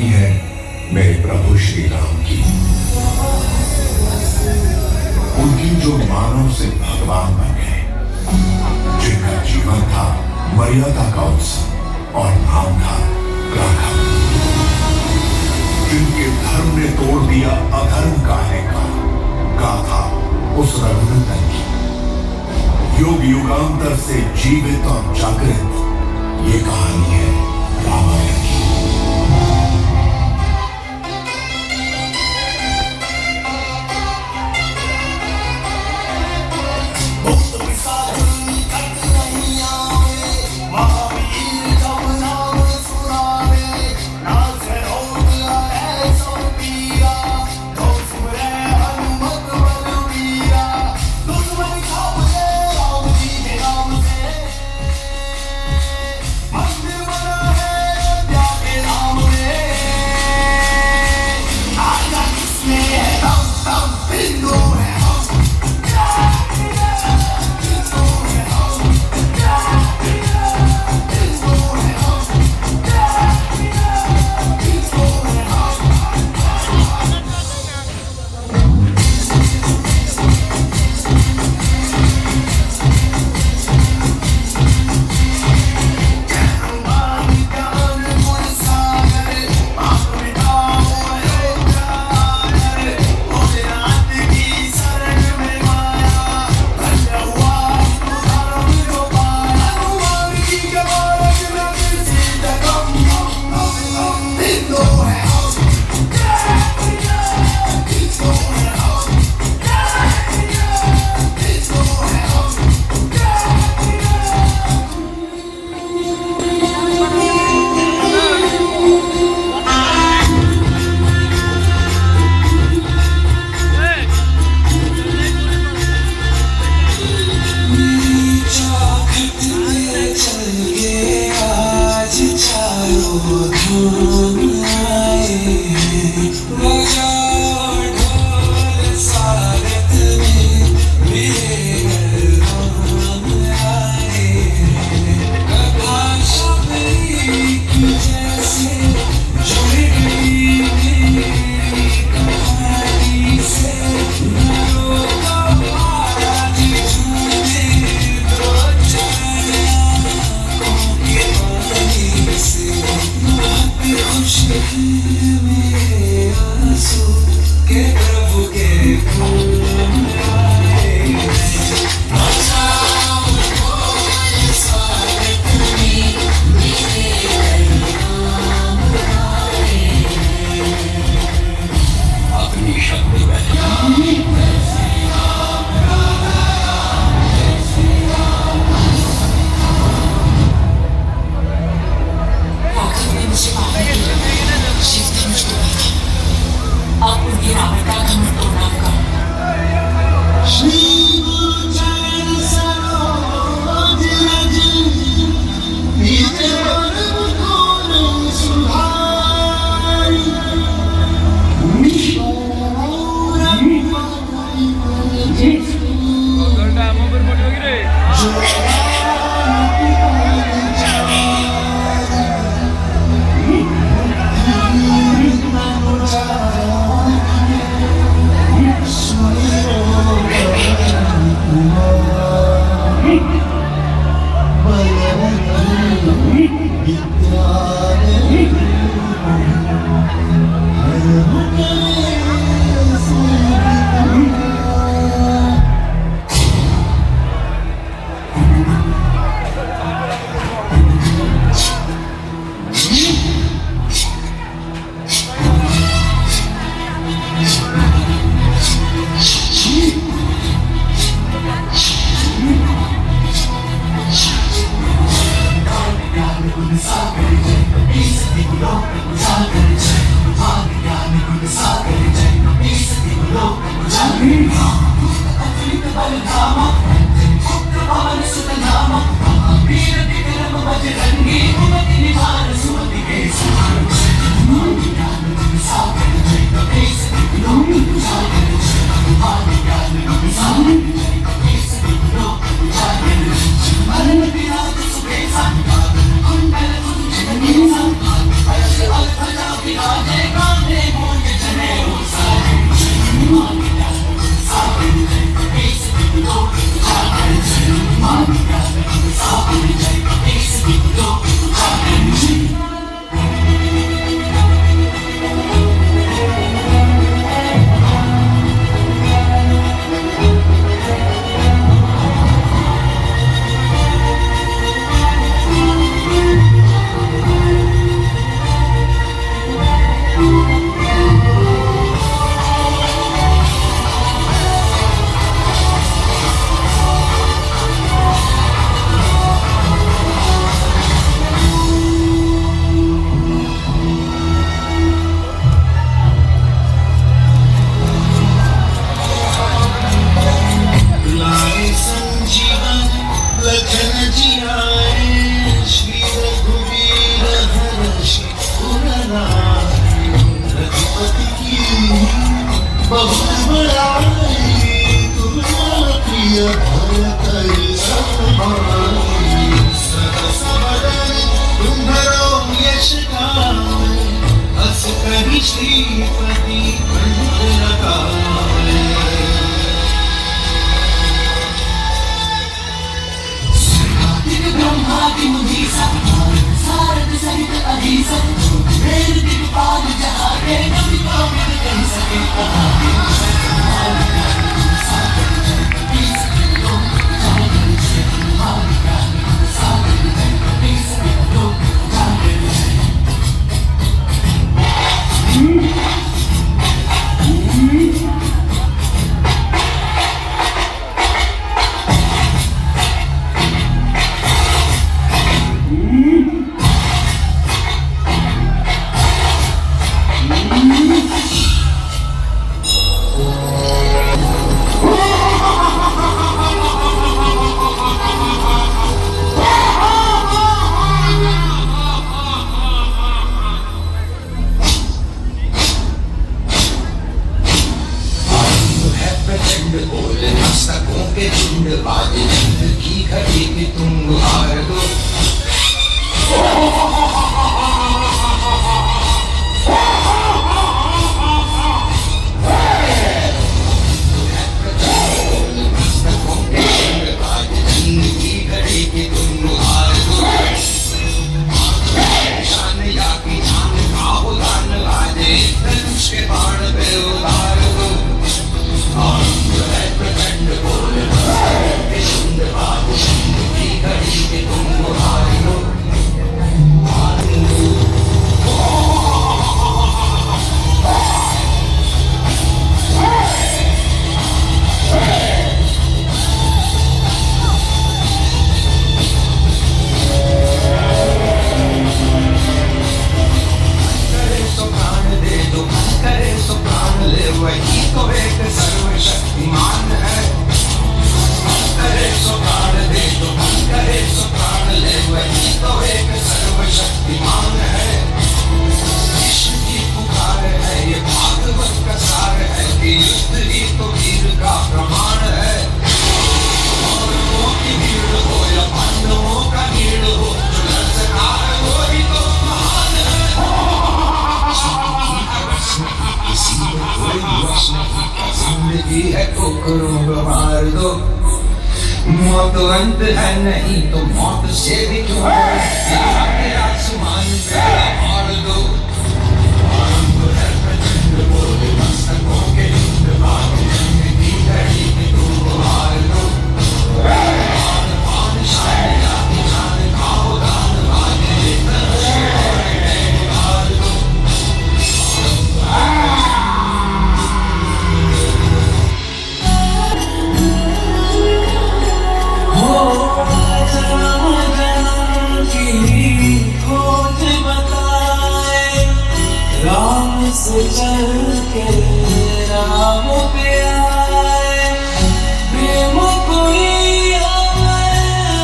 कहानी है मेरे प्रभु श्री राम की। उनकी जो मानव से भगवान बन गए, जिनका जीवन था मर्यादा का उत्सव और नाम था राघव, जिनके धर्म ने तोड़ दिया अधर्म का गाथा उस रघुनंदन की। युग युगांतर से जीवित और जागृत ये कहानी है रामायण की। पति की बहुत बड़ाई, तुम प्रिय भरतरी समाई। सरस बदन तुम्हारो यश गावे, हस कहि श्रीपति कंठ लगावे। ब्रह्मादि मुनीसा सारद सहित अधीसा, वेद दिक्पाल जहाँ के नबी काबिल कह सके मौत अंत है नहीं तो मौत से भी क्यों आसमान पैदा मार दो। बोले मस्तकों के झुंड बाग की घड़ी में तुम हार दो। पान शान जाति जान खाओ दान वाले हार दो। राम से चल के राम पे आए, प्रेम कोई हमें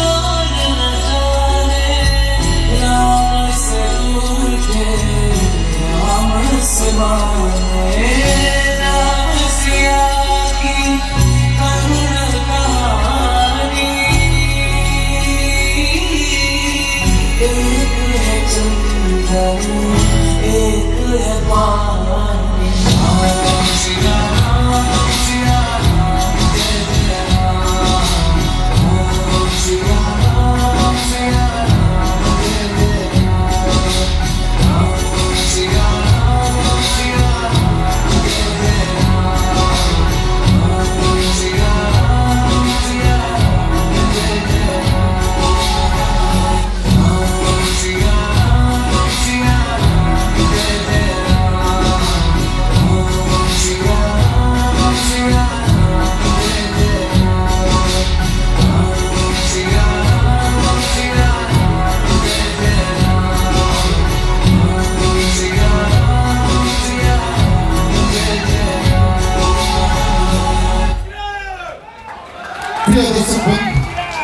और न जाने। राम से दूर के राम से माने, राम सिया की करुण कहानी। एक है चंदन एक है पानी, राम सिया राम जय जय राम, राम सिया राम जय जय राम, राम सिया राम जय जय राम, राम सिया राम जय जय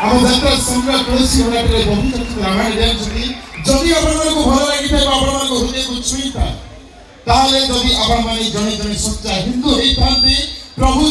ଆମ ଯାତ୍ରା ସମ୍ରାଟ ତୁଳସୀ ହୋଲାଟିରେ ବହୁତ ରାମାୟଣ ଜାଣିଛନ୍ତି। ଯଦି ଆପଣମାନଙ୍କୁ ଭଲ ଲାଗିଥାଏ ବା ଆପଣମାନଙ୍କ ହୃଦୟକୁ ଛୁଇଁଥାଏ ताहले जदि आपण माने जने जने सच्चा हिंदू होई थांती प्रभु